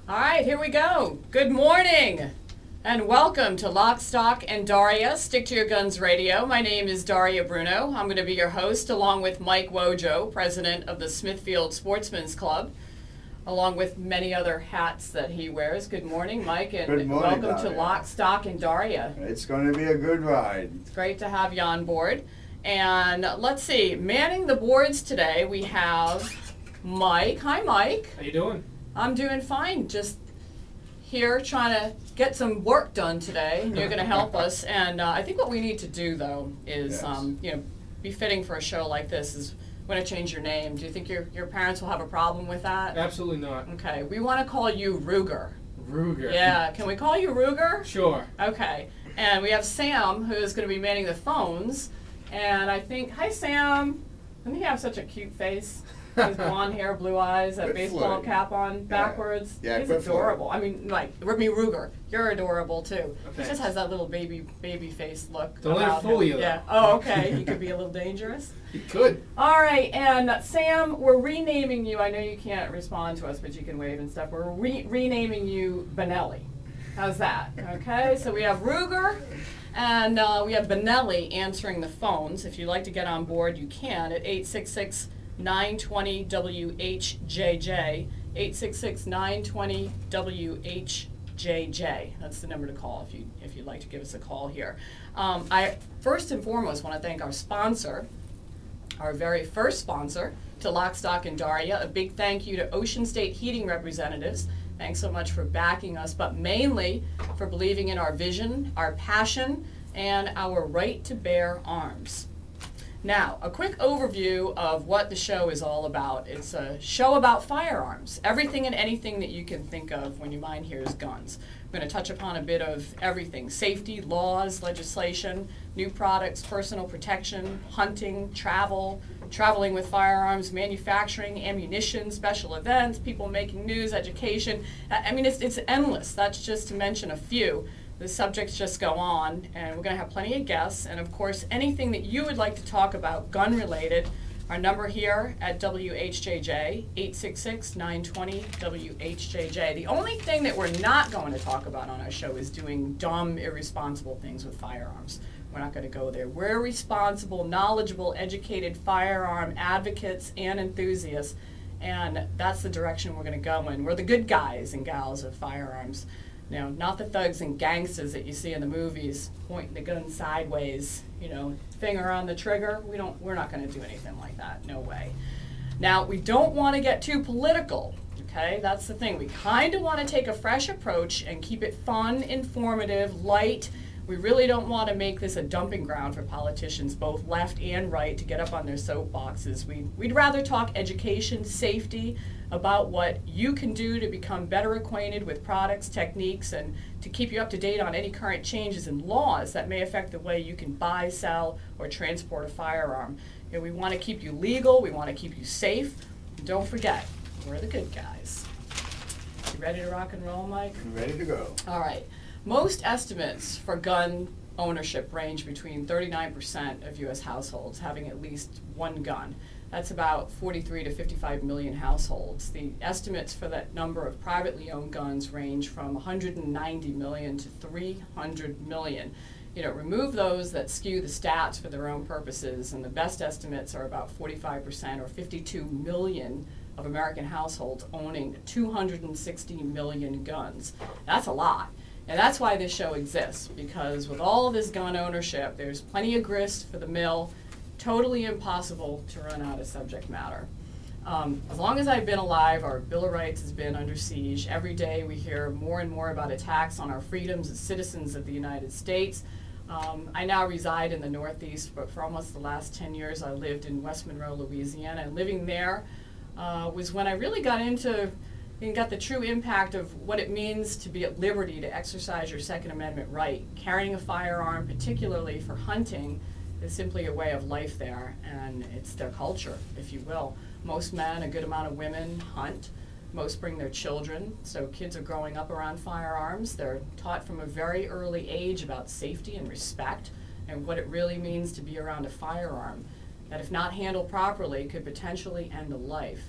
All right, here we go. Good morning and welcome to Lock, Stock, and Daria, Stick to Your Guns Radio. My name is Daria Bruno. I'm going to be your host along with Mike Wojo, president of the Smithfield Sportsman's Club, along with many other hats that he wears. Good morning, Mike, and Good morning, welcome to Daria. Lock, Stock, and Daria. It's going to be a good ride. It's great to have you on board. And let's see, manning the boards today, we have Mike. Hi, Mike. How you doing? I'm doing fine. Just here trying to get some work done today. And you're going to help us. And I think what we need to do, though, is Yes. befitting for a show like this is we're going to change your name. Do you think your parents will have a problem with that? Absolutely not. Okay. We want to call you Ruger. Ruger. Yeah. Can we call you Ruger? Sure. Okay. And we have Sam, who is going to be manning the phones. And I think, hi, Sam. Doesn't he have such a cute face? His blonde hair, blue eyes, that Good baseball Floyd. cap on backwards. Yeah, He's good Floyd. adorable. I mean, like, Remy Ruger, you're adorable too. He Thanks. just has that little baby face look. Don't let it about fool him. you, though. Yeah. Oh, okay. He could be a little dangerous. You could. All right, and Sam, we're renaming you. I know you can't respond to us, but you can wave and stuff. We're renaming you Benelli. How's that? Okay, so we have Ruger. And we have Benelli answering the phones. If you'd like to get on board, you can at 866-920-WHJJ, 866-920-WHJJ. That's the number to call if you'd like to give us a call here. I first and foremost want to thank our sponsor, our very first sponsor to Lock, Stock, and Daria. A big thank you to Ocean State Heating Representatives. Thanks so much for backing us, but mainly for believing in our vision, our passion, and our right to bear arms. Now, a quick overview of what the show is all about. It's a show about firearms, everything and anything that you can think of when your mind hears guns. We're going to touch upon a bit of everything: safety, laws, legislation, new products, personal protection, hunting, traveling with firearms, manufacturing, ammunition, special events, people making news, education. I mean, it's endless. That's just to mention a few. The subjects just go on, and we're going to have plenty of guests. And of course, anything that you would like to talk about gun-related, our number here at WHJJ, 866-920-WHJJ. The only thing that we're not going to talk about on our show is doing dumb, irresponsible things with firearms. We're not going to go there. We're responsible, knowledgeable, educated firearm advocates and enthusiasts, and that's the direction we're going to go in. We're the good guys and gals of firearms. You know, not the thugs and gangsters that you see in the movies pointing the gun sideways, finger on the trigger. We're not going to do anything like that. No way. Now, we don't want to get too political, okay? That's the thing. We kind of want to take a fresh approach and keep it fun, informative, light. We really don't want to make this a dumping ground for politicians, both left and right, to get up on their soapboxes. We'd rather talk education, safety, about what you can do to become better acquainted with products, techniques, and to keep you up to date on any current changes in laws that may affect the way you can buy, sell, or transport a firearm. We want to keep you legal, we want to keep you safe. And don't forget, we're the good guys. You ready to rock and roll, Mike? I'm ready to go. All right. Most estimates for gun ownership range between 39% of U.S. households having at least one gun. That's about 43 to 55 million households. The estimates for that number of privately owned guns range from 190 million to 300 million. Remove those that skew the stats for their own purposes, and the best estimates are about 45% or 52 million of American households owning 260 million guns. That's a lot. And that's why this show exists, because with all of this gun ownership, there's plenty of grist for the mill, totally impossible to run out of subject matter. As long as I've been alive, our Bill of Rights has been under siege. Every day we hear more and more about attacks on our freedoms as citizens of the United States. I now reside in the Northeast, but for almost the last 10 years I lived in West Monroe, Louisiana, and living there was when I really got the true impact of what it means to be at liberty to exercise your Second Amendment right. Carrying a firearm, particularly for hunting, is simply a way of life there, and it's their culture, if you will. Most men, a good amount of women hunt. Most bring their children, so kids are growing up around firearms. They're taught from a very early age about safety and respect and what it really means to be around a firearm that, if not handled properly, could potentially end a life.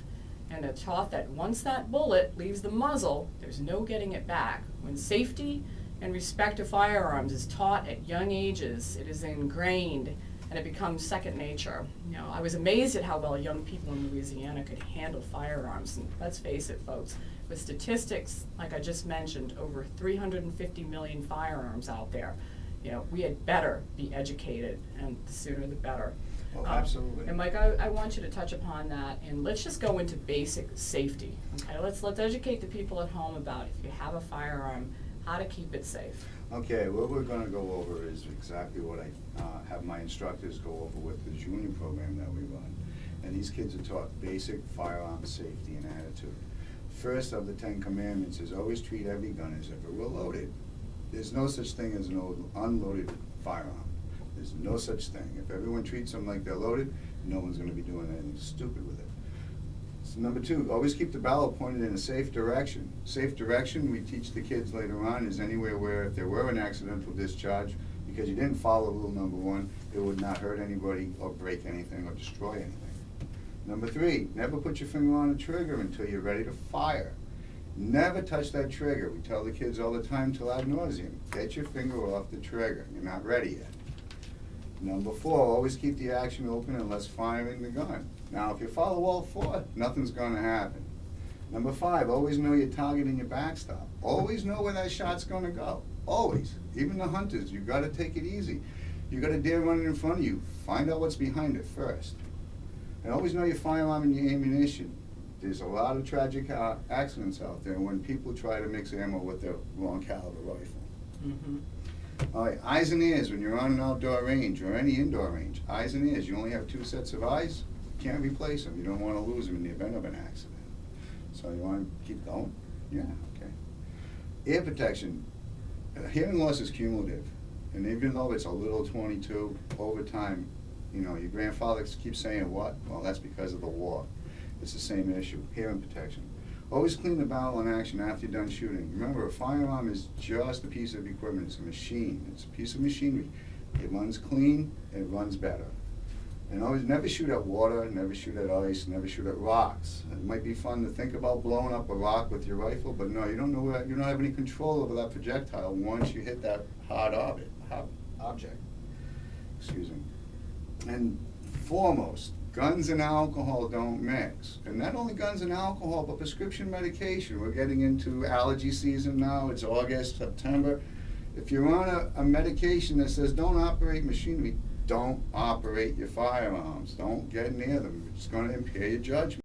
and are taught that once that bullet leaves the muzzle, there's no getting it back. When safety and respect of firearms is taught at young ages, it is ingrained and it becomes second nature. You know, I was amazed at how well young people in Louisiana could handle firearms. And let's face it, folks, with statistics, like I just mentioned, over 350 million firearms out there, you know, we had better be educated, and the sooner the better. Oh, absolutely. And Mike, I want you to touch upon that, and let's just go into basic safety. Okay, let's educate the people at home about if you have a firearm, how to keep it safe. Okay, what we're going to go over is exactly what I have my instructors go over with the junior program that we run. And these kids are taught basic firearm safety and attitude. First of the 10 commandments is always treat every gun as if it were loaded. There's no such thing as an unloaded firearm. There's no such thing. If everyone treats them like they're loaded, no one's going to be doing anything stupid with it. So number 2, always keep the barrel pointed in a safe direction. Safe direction, we teach the kids later on, is anywhere where if there were an accidental discharge, because you didn't follow rule number 1, it would not hurt anybody or break anything or destroy anything. Number 3, never put your finger on a trigger until you're ready to fire. Never touch that trigger. We tell the kids all the time till ad nauseum, get your finger off the trigger. You're not ready yet. Number 4, always keep the action open unless firing the gun. Now, if you follow all 4, nothing's going to happen. Number 5, always know your target and your backstop. Always know where that shot's going to go. Always. Even the hunters, you've got to take it easy. You've got a deer running in front of you. Find out what's behind it first. And always know your firearm and your ammunition. There's a lot of tragic accidents out there when people try to mix ammo with their wrong caliber rifle. Mm-hmm. All right, eyes and ears when you're on an outdoor range or any indoor range. Eyes and ears. You only have 2 sets of eyes. You can't replace them. You don't want to lose them in the event of an accident. So you want to keep going? Yeah, okay. Ear protection. Hearing loss is cumulative. And even though it's a little 22, over time, you know, your grandfather keeps saying what? Well, that's because of the war. It's the same issue. Hearing protection. Always clean the barrel in action after you're done shooting. Remember, a firearm is just a piece of equipment. It's a machine. It's a piece of machinery. It runs clean, it runs better. And always never shoot at water, never shoot at ice, never shoot at rocks. It might be fun to think about blowing up a rock with your rifle, but no, you don't know where, you don't have any control over that projectile once you hit that hard object. Excuse me. And foremost, guns and alcohol don't mix. And not only guns and alcohol, but prescription medication. We're getting into allergy season now. It's August, September. If you're on a medication that says don't operate machinery, don't operate your firearms. Don't get near them. It's going to impair your judgment.